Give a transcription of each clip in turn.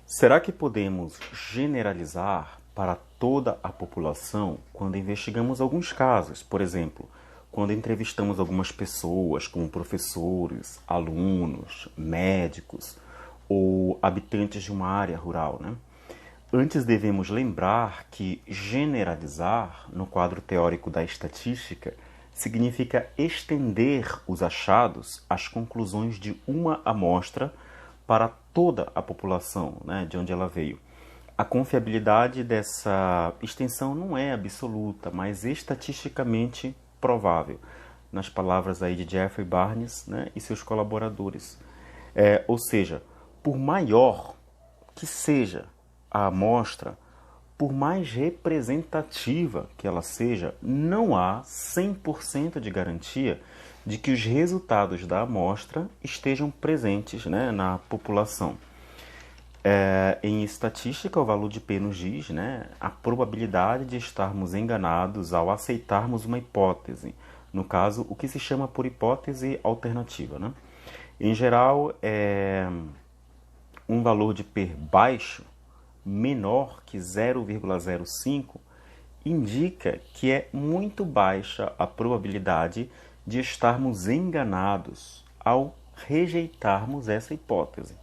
Será que podemos generalizar para toda a população quando investigamos alguns casos? Por exemplo, quando entrevistamos algumas pessoas, como professores, alunos, médicos ou habitantes de uma área rural, né? Antes devemos lembrar que generalizar, no quadro teórico da estatística, significa estender os achados às conclusões de uma amostra para toda a população, né, de onde ela veio. A confiabilidade dessa extensão não é absoluta, mas estatisticamente provável, nas palavras aí de Jeffrey Barnes, né, e seus colaboradores. Ou seja, por maior que seja a amostra, por mais representativa que ela seja, não há 100% de garantia de que os resultados da amostra estejam presentes, né, na população. Em estatística, o valor de P nos diz, né, a probabilidade de estarmos enganados ao aceitarmos uma hipótese. No caso, o que se chama por hipótese alternativa, né? Em geral, um valor de P baixo, menor que 0,05, indica que é muito baixa a probabilidade de estarmos enganados ao rejeitarmos essa hipótese.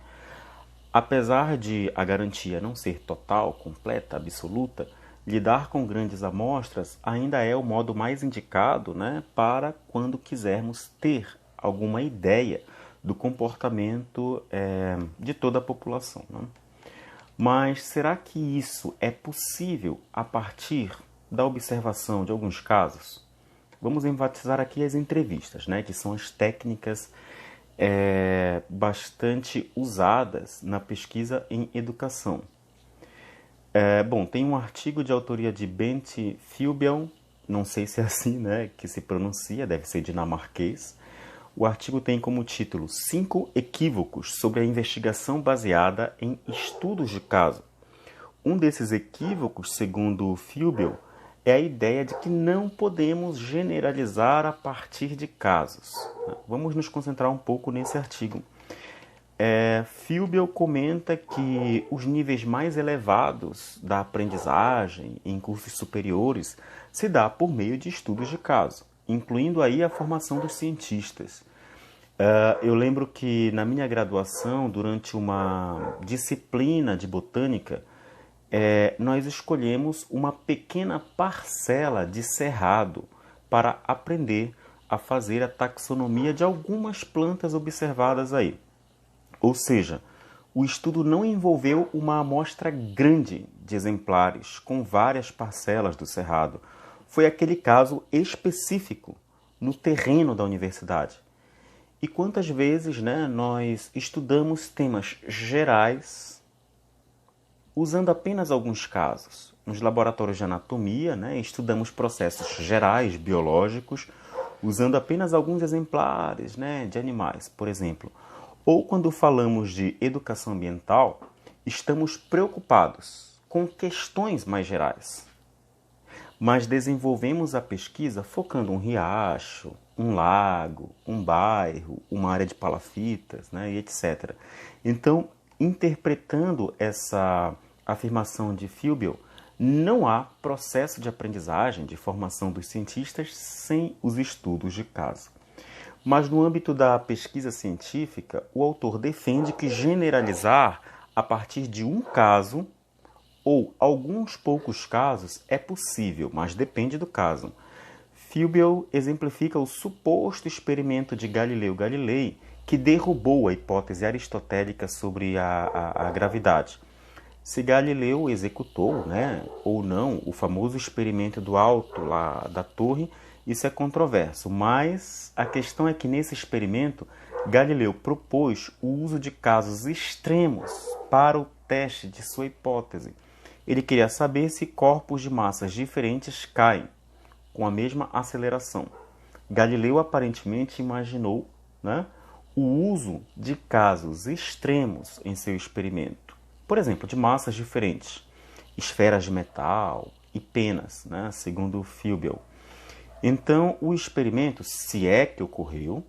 Apesar de a garantia não ser total, completa, absoluta, lidar com grandes amostras ainda é o modo mais indicado, né, para quando quisermos ter alguma ideia do comportamento de toda a população, né? Mas será que isso é possível a partir da observação de alguns casos? Vamos enfatizar aqui as entrevistas, né, que são as técnicas bastante usadas na pesquisa em educação. Bom, tem um artigo de autoria de Bente Filbion, não sei se é assim, né, que se pronuncia, deve ser dinamarquês. O artigo tem como título 5 equívocos sobre a investigação baseada em estudos de caso. Um desses equívocos, segundo Filbion, é a ideia de que não podemos generalizar a partir de casos. Vamos nos concentrar um pouco nesse artigo. Filbion comenta que os níveis mais elevados da aprendizagem em cursos superiores se dá por meio de estudos de caso, incluindo aí a formação dos cientistas. Eu lembro que na minha graduação, durante uma disciplina de botânica, nós escolhemos uma pequena parcela de cerrado para aprender a fazer a taxonomia de algumas plantas observadas aí. Ou seja, o estudo não envolveu uma amostra grande de exemplares com várias parcelas do cerrado. Foi aquele caso específico no terreno da universidade. E quantas vezes, né, nós estudamos temas gerais usando apenas alguns casos. Nos laboratórios de anatomia, né, estudamos processos gerais biológicos usando apenas alguns exemplares, né, de animais, por exemplo. Ou quando falamos de educação ambiental, estamos preocupados com questões mais gerais, mas desenvolvemos a pesquisa focando um riacho, um lago, um bairro, uma área de palafitas, né, e etc. Então, interpretando essa afirmação de Filbion, não há processo de aprendizagem, de formação dos cientistas sem os estudos de caso. Mas no âmbito da pesquisa científica, o autor defende que generalizar a partir de um caso ou alguns poucos casos é possível, mas depende do caso. Filbion exemplifica o suposto experimento de Galileu Galilei que derrubou a hipótese aristotélica sobre a gravidade. Se Galileu executou, né, ou não, o famoso experimento do alto lá da torre, isso é controverso, mas a questão é que nesse experimento Galileu propôs o uso de casos extremos para o teste de sua hipótese. Ele queria saber se corpos de massas diferentes caem com a mesma aceleração. Galileu aparentemente imaginou, né, o uso de casos extremos em seu experimento. Por exemplo, de massas diferentes, esferas de metal e penas, né, segundo Filbion. Então, o experimento, se é que ocorreu,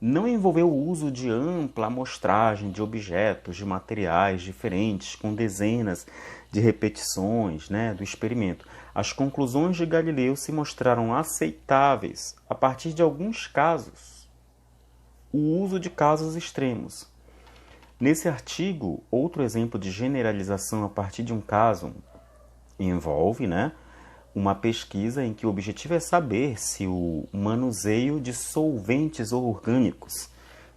não envolveu o uso de ampla amostragem de objetos, de materiais diferentes, com dezenas de repetições, né, do experimento. As conclusões de Galileu se mostraram aceitáveis a partir de alguns casos, o uso de casos extremos. Nesse artigo, outro exemplo de generalização a partir de um caso envolve, né, uma pesquisa em que o objetivo é saber se o manuseio de solventes orgânicos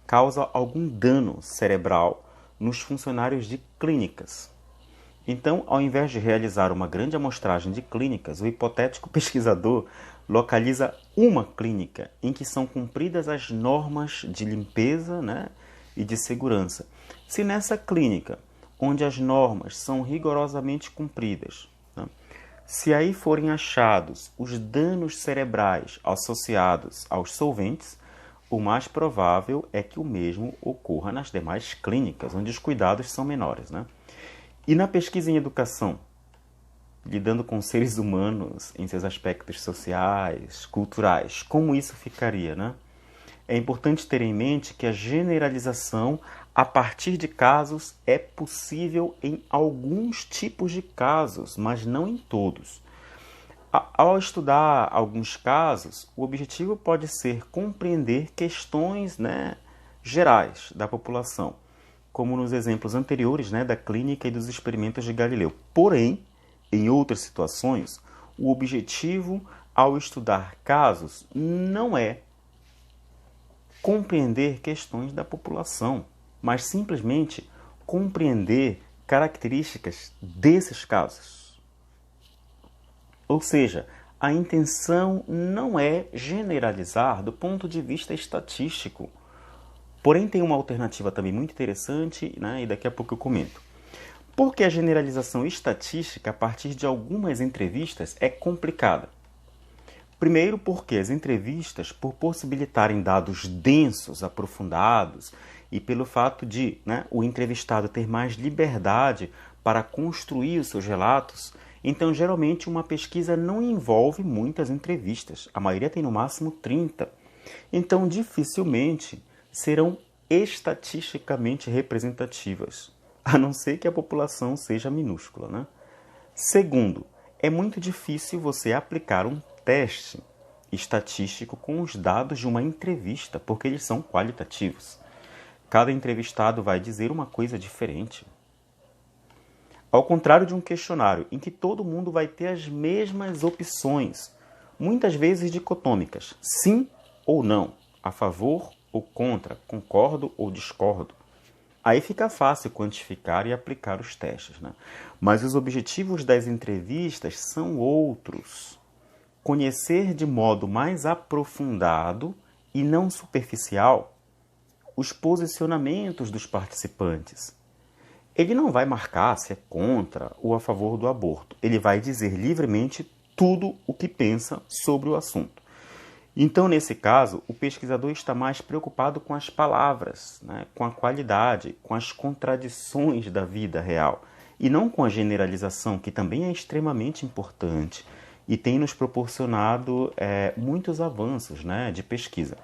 causa algum dano cerebral nos funcionários de clínicas. Então, ao invés de realizar uma grande amostragem de clínicas, o hipotético pesquisador localiza uma clínica em que são cumpridas as normas de limpeza, né, e de segurança. Se nessa clínica, onde as normas são rigorosamente cumpridas, né, se aí forem achados os danos cerebrais associados aos solventes, o mais provável é que o mesmo ocorra nas demais clínicas, onde os cuidados são menores, né? E na pesquisa em educação, lidando com seres humanos em seus aspectos sociais, culturais, como isso ficaria, né? É importante ter em mente que a generalização a partir de casos é possível em alguns tipos de casos, mas não em todos. Ao estudar alguns casos, o objetivo pode ser compreender questões, né, gerais da população, como nos exemplos anteriores, né, da clínica e dos experimentos de Galileu. Porém, em outras situações, o objetivo ao estudar casos não é compreender questões da população, mas simplesmente compreender características desses casos. Ou seja, a intenção não é generalizar do ponto de vista estatístico. Porém, tem uma alternativa também muito interessante, né, e daqui a pouco eu comento. Porque a generalização estatística, a partir de algumas entrevistas, é complicada. Primeiro porque as entrevistas, por possibilitarem dados densos, aprofundados, e pelo fato de, né, o entrevistado ter mais liberdade para construir os seus relatos, então geralmente uma pesquisa não envolve muitas entrevistas. A maioria tem no máximo 30. Então dificilmente serão estatisticamente representativas, a não ser que a população seja minúscula, né? Segundo, é muito difícil você aplicar um teste estatístico com os dados de uma entrevista, porque eles são qualitativos. Cada entrevistado vai dizer uma coisa diferente. Ao contrário de um questionário, em que todo mundo vai ter as mesmas opções, muitas vezes dicotômicas, sim ou não, a favor ou contra, concordo ou discordo. Aí fica fácil quantificar e aplicar os testes, né? Mas os objetivos das entrevistas são outros. Conhecer de modo mais aprofundado e não superficial os posicionamentos dos participantes. Ele não vai marcar se é contra ou a favor do aborto. Ele vai dizer livremente tudo o que pensa sobre o assunto. Então, nesse caso, o pesquisador está mais preocupado com as palavras, né, com a qualidade, com as contradições da vida real, e não com a generalização, que também é extremamente importante e tem nos proporcionado muitos avanços, né, de pesquisa.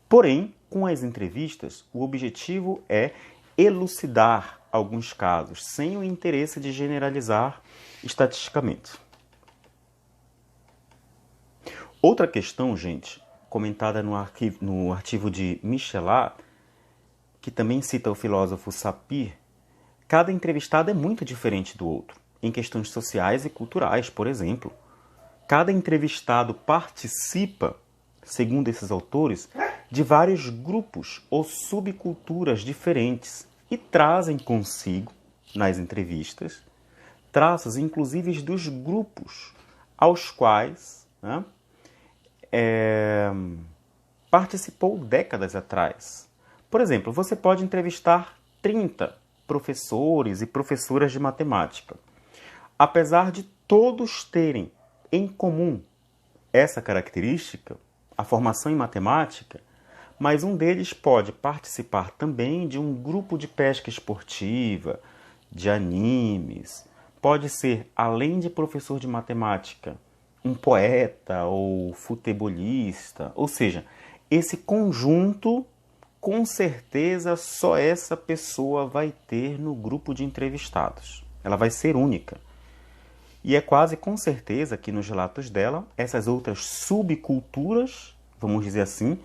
Porém, com as entrevistas, o objetivo é elucidar alguns casos, sem o interesse de generalizar estatisticamente. Outra questão, gente, comentada no artigo de Michelat, que também cita o filósofo Sapir, cada entrevistado é muito diferente do outro, em questões sociais e culturais, por exemplo. Cada entrevistado participa, segundo esses autores, de vários grupos ou subculturas diferentes e trazem consigo, nas entrevistas, traços inclusive dos grupos aos quais, né, participou décadas atrás. Por exemplo, você pode entrevistar 30 professores e professoras de matemática. Apesar de todos terem em comum essa característica, a formação em matemática, mas um deles pode participar também de um grupo de pesca esportiva, de animes, pode ser, além de professor de matemática, um poeta ou futebolista, ou seja, esse conjunto com certeza só essa pessoa vai ter no grupo de entrevistados. Ela vai ser única. E é quase com certeza que nos relatos dela, essas outras subculturas, vamos dizer assim,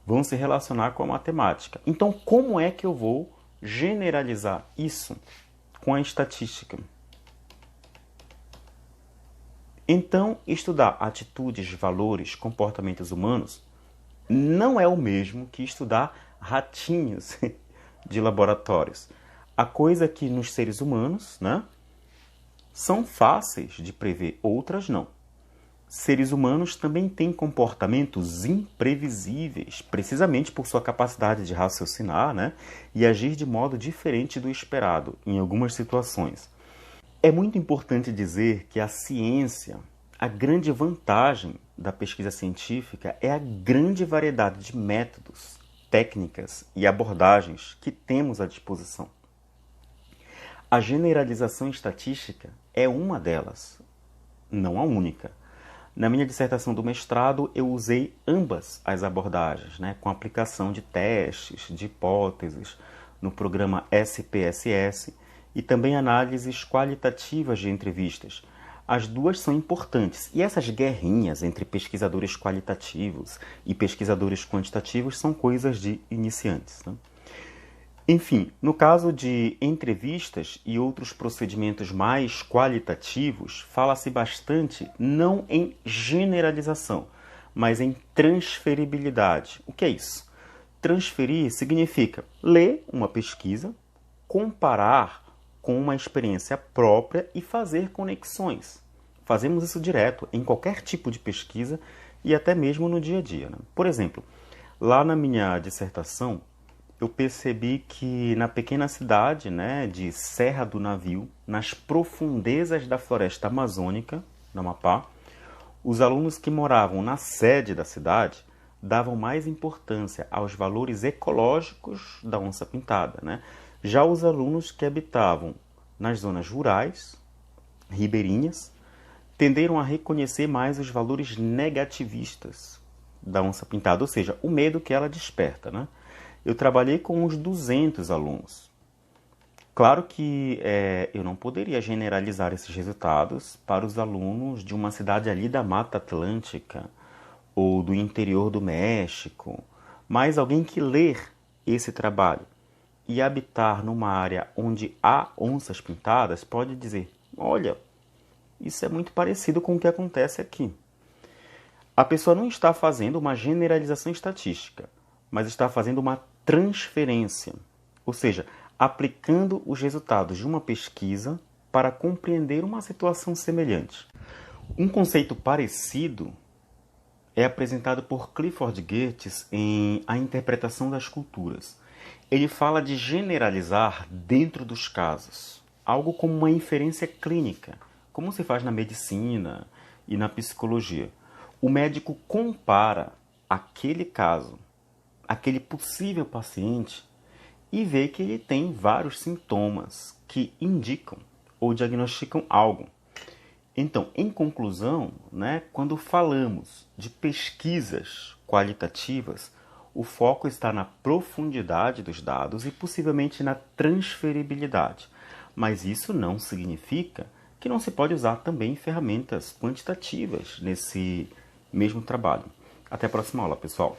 vão se relacionar com a matemática. Então, como é que eu vou generalizar isso com a estatística? Então, estudar atitudes, valores, comportamentos humanos não é o mesmo que estudar ratinhos de laboratórios. A coisa que nos seres humanos, né, são fáceis de prever, outras não. Seres humanos também têm comportamentos imprevisíveis, precisamente por sua capacidade de raciocinar, né, e agir de modo diferente do esperado em algumas situações. É muito importante dizer que a ciência, a grande vantagem da pesquisa científica é a grande variedade de métodos, técnicas e abordagens que temos à disposição. A generalização estatística é uma delas, não a única. Na minha dissertação do mestrado, eu usei ambas as abordagens, né, com aplicação de testes, de hipóteses, no programa SPSS e também análises qualitativas de entrevistas. As duas são importantes e essas guerrinhas entre pesquisadores qualitativos e pesquisadores quantitativos são coisas de iniciantes, né? Enfim, no caso de entrevistas e outros procedimentos mais qualitativos, fala-se bastante não em generalização, mas em transferibilidade. O que é isso? Transferir significa ler uma pesquisa, comparar com uma experiência própria e fazer conexões. Fazemos isso direto em qualquer tipo de pesquisa e até mesmo no dia a dia, né? Por exemplo, lá na minha dissertação, eu percebi que na pequena cidade, né, de Serra do Navio, nas profundezas da floresta amazônica, no Amapá, os alunos que moravam na sede da cidade davam mais importância aos valores ecológicos da onça-pintada, né? Já os alunos que habitavam nas zonas rurais, ribeirinhas, tenderam a reconhecer mais os valores negativistas da onça-pintada, ou seja, o medo que ela desperta, né? Eu trabalhei com uns 200 alunos. Claro que eu não poderia generalizar esses resultados para os alunos de uma cidade ali da Mata Atlântica ou do interior do México, mas alguém que ler esse trabalho e habitar numa área onde há onças pintadas pode dizer: olha, isso é muito parecido com o que acontece aqui. A pessoa não está fazendo uma generalização estatística, mas está fazendo uma transferência, ou seja, aplicando os resultados de uma pesquisa para compreender uma situação semelhante. Um conceito parecido é apresentado por Clifford Geertz em A Interpretação das Culturas. Ele fala de generalizar dentro dos casos, algo como uma inferência clínica, como se faz na medicina e na psicologia. O médico compara aquele caso, aquele possível paciente, e vê que ele tem vários sintomas que indicam ou diagnosticam algo. Então, em conclusão, né, quando falamos de pesquisas qualitativas, o foco está na profundidade dos dados e possivelmente na transferibilidade. Mas isso não significa que não se pode usar também ferramentas quantitativas nesse mesmo trabalho. Até a próxima aula, pessoal!